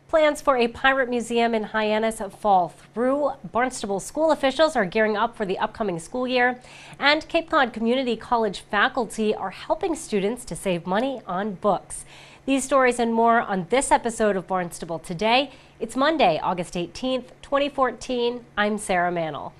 Plans for a pirate museum in Hyannis fall through. Barnstable school officials are gearing up for the upcoming school year, and Cape Cod Community College faculty are helping students to save money on books. These stories and more on this episode of Barnstable Today. It's Monday, August 18th, 2014. I'm Sarah Mannel.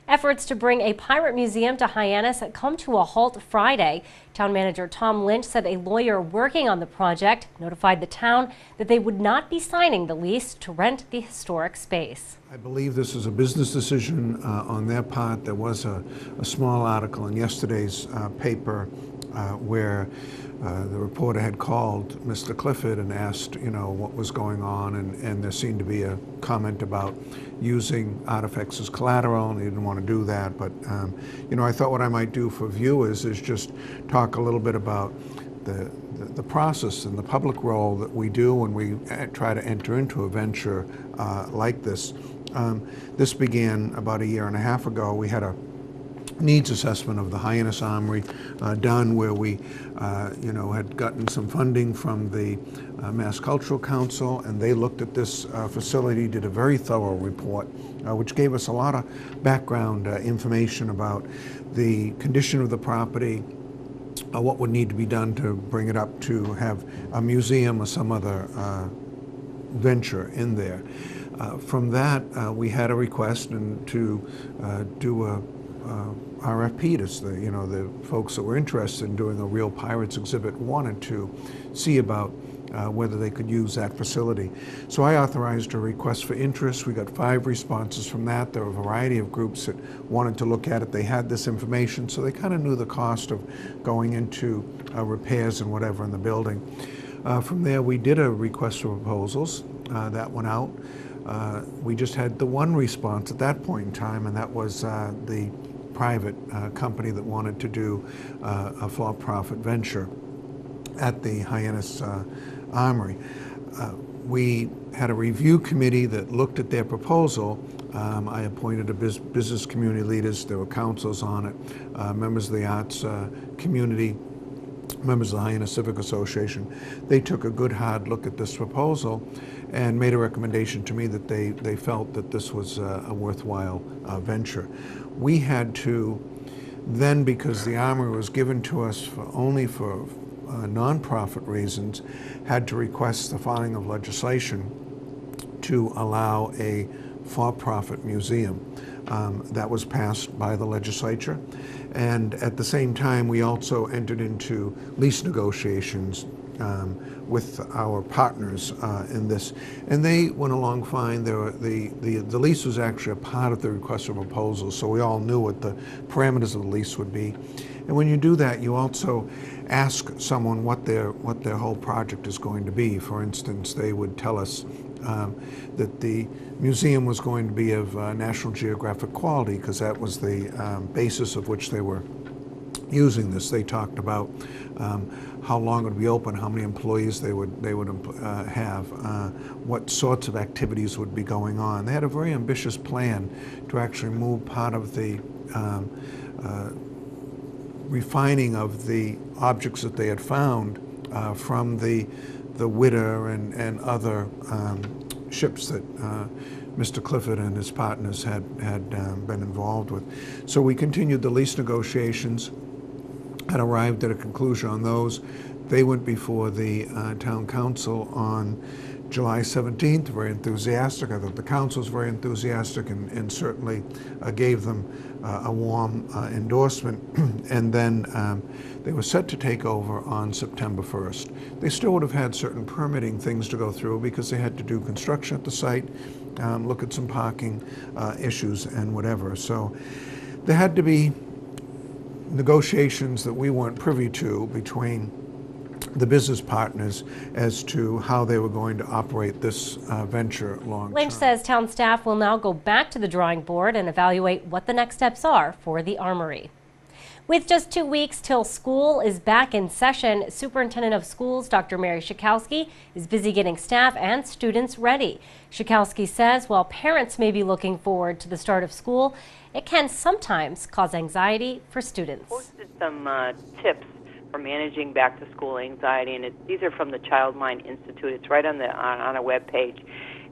Efforts to bring a pirate museum to Hyannis come to a halt Friday. Town manager Tom Lynch said a lawyer working on the project notified the town that they would not be signing the lease to rent the historic space. I believe this is a business decision on their part. There was a small article in yesterday's paper where the reporter had called Mr. Clifford and asked, what was going on, and there seemed to be a comment about using artifacts as collateral, and he didn't want to do that. But, I thought what I might do for viewers is just talk a little bit about the process and the public role that we do when we try to enter into a venture like this. This began about a year and a half ago. We had a needs assessment of the Hyannis Armory done, where we had gotten some funding from the Mass Cultural Council, and they looked at this facility, did a very thorough report, which gave us a lot of background information about the condition of the property, what would need to be done to bring it up to have a museum or some other venture in there. From that, we had a request to do a RFP. The folks that were interested in doing a Real Pirates exhibit wanted to see about whether they could use that facility. So I authorized a request for interest. We got 5 responses from that. There were a variety of groups that wanted to look at it. They had this information, so they kind of knew the cost of going into repairs and whatever in the building. From there, we did a request for proposals. That went out. We just had the one response at that point in time, and that was the private company that wanted to do a for-profit venture at the Hyannis Armory. We had a review committee that looked at their proposal. I appointed a business community leaders. There were councils on it, members of the arts community, members of the Hyannis Civic Association. They took a good hard look at this proposal and made a recommendation to me that they felt that this was a worthwhile venture. We had to then, because the Armory was given to us only for nonprofit reasons, had to request the filing of legislation to allow a for-profit museum. That was passed by the legislature. And at the same time, we also entered into lease negotiations with our partners in this, and they went along fine. The lease was actually a part of the request for proposal, so we all knew what the parameters of the lease would be. And when you do that, you also ask someone what their whole project is going to be. For instance, they would tell us that the museum was going to be of National Geographic quality, because that was the basis of which they were using this. They talked about how long it would be open, how many employees they would have, what sorts of activities would be going on. They had a very ambitious plan to actually move part of the refining of the objects that they had found from the Witter and other ships that Mr. Clifford and his partners had been involved with. So we continued the lease negotiations, had arrived at a conclusion on those. They went before the town council on July 17th, very enthusiastic. I thought the council was very enthusiastic and certainly gave them a warm endorsement. And then they were set to take over on September 1st. They still would have had certain permitting things to go through, because they had to do construction at the site, look at some parking issues and whatever. So there had to be negotiations that we weren't privy to between the business partners as to how they were going to operate this venture long term. Lynch says town staff will now go back to the drawing board and evaluate what the next steps are for the armory. With just 2 weeks till school is back in session, Superintendent of Schools Dr. Mary Schakowsky is busy getting staff and students ready. Schakowsky says while parents may be looking forward to the start of school, it can sometimes cause anxiety for students. Posted some tips for managing back-to-school anxiety, and these are from the Child Mind Institute. It's right on our webpage.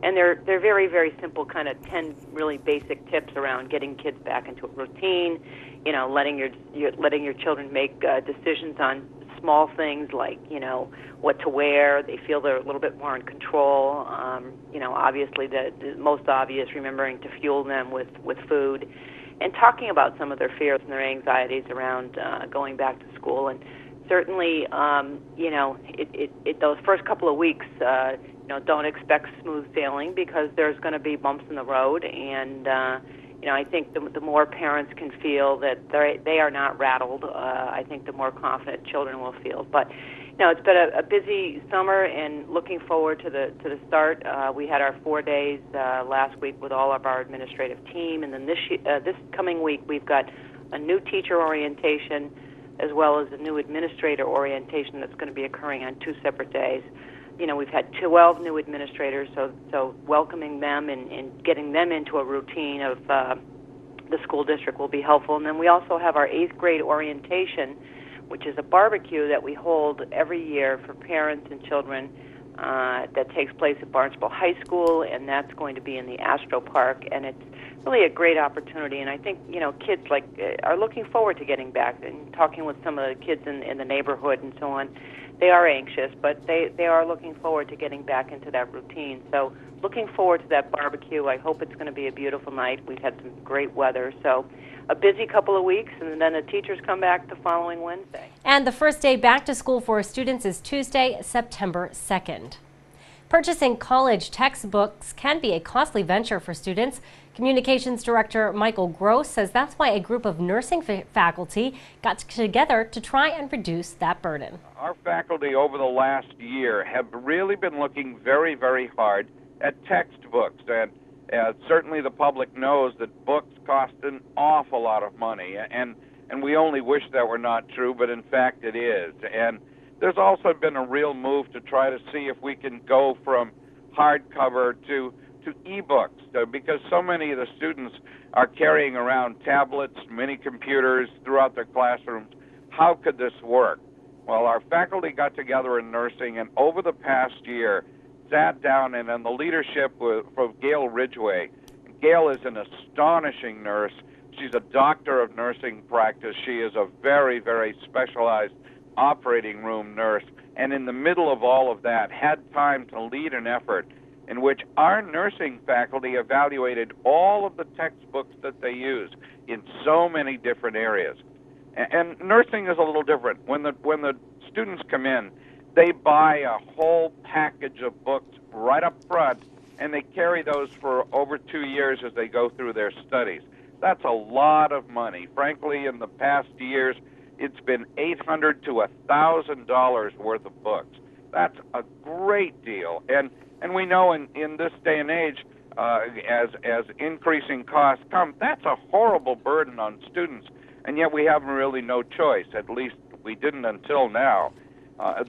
And they're very, very simple, kind of 10 really basic tips around getting kids back into a routine, you know, letting your children make decisions on small things like, you know, what to wear. They feel they're a little bit more in control. You know, obviously the most obvious, remembering to fuel them with food, and talking about some of their fears and their anxieties around going back to school. And certainly, you know, those first couple of weeks, you know, don't expect smooth sailing because there's going to be bumps in the road. And you know, I think the more parents can feel that they are not rattled, I think the more confident children will feel. But you know, it's been a busy summer, and looking forward to the start. We had our 4 days last week with all of our administrative team, and then this coming week we've got a new teacher orientation as well as a new administrator orientation that's going to be occurring on 2 separate days. You know, we've had 12 new administrators, so welcoming them and getting them into a routine of the school district will be helpful. And then we also have our 8th grade orientation, which is a barbecue that we hold every year for parents and children that takes place at Barnstable High School, and that's going to be in the Astro Park. And it's really a great opportunity, and I think, you know, kids are looking forward to getting back. And talking with some of the kids in the neighborhood and so on, they are anxious, but they are looking forward to getting back into that routine. So looking forward to that barbecue. I hope it's going to be a beautiful night. We've had some great weather, so a busy couple of weeks, and then the teachers come back the following Wednesday. And the first day back to school for students is Tuesday, September 2nd. Purchasing college textbooks can be a costly venture for students. Communications Director Michael Gross says that's why a group of nursing faculty got together to try and reduce that burden. Our faculty over the last year have really been looking very, very hard at textbooks, and certainly the public knows that books cost an awful lot of money, and we only wish that were not true, but in fact it is. And there's also been a real move to try to see if we can go from hardcover to e-books, because so many of the students are carrying around tablets, mini computers throughout their classrooms. How could this work? Well, our faculty got together in nursing, and over the past year sat down, and in the leadership of Gail Ridgway. Gail is an astonishing nurse. She's a doctor of nursing practice. She is a very, very specialized operating room nurse, and in the middle of all of that had time to lead an effort in which our nursing faculty evaluated all of the textbooks that they use in so many different areas. And nursing is a little different. When the students come in, they buy a whole package of books right up front, and they carry those for over 2 years as they go through their studies. That's a lot of money. Frankly, in the past years, it's been $800 to $1,000 worth of books. That's a great deal. And we know in this day and age, as increasing costs come, that's a horrible burden on students, and yet we have really no choice. At least we didn't until now.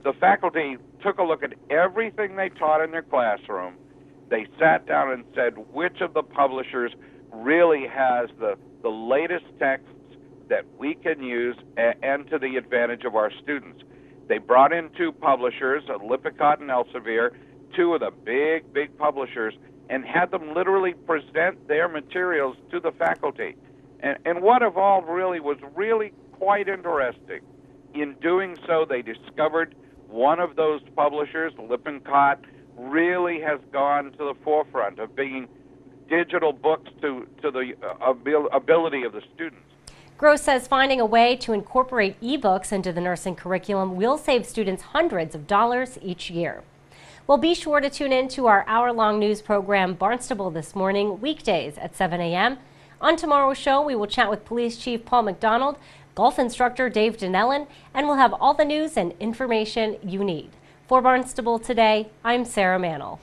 The faculty took a look at everything they taught in their classroom. They sat down and said, which of the publishers really has the latest texts that we can use and to the advantage of our students. They brought in 2 publishers, Lippincott and Elsevier, 2 of the big publishers, and had them literally present their materials to the faculty. And what evolved really was really quite interesting. In doing so, they discovered one of those publishers, Lippincott, really has gone to the forefront of bringing digital books to the ability of the students. Gross says finding a way to incorporate e-books into the nursing curriculum will save students hundreds of dollars each year. Well, be sure to tune in to our hour-long news program, Barnstable This Morning, weekdays at 7 a.m. On tomorrow's show, we will chat with Police Chief Paul McDonald golf instructor Dave Dinellen, and we'll have all the news and information you need. For Barnstable Today, I'm Sarah Mannel.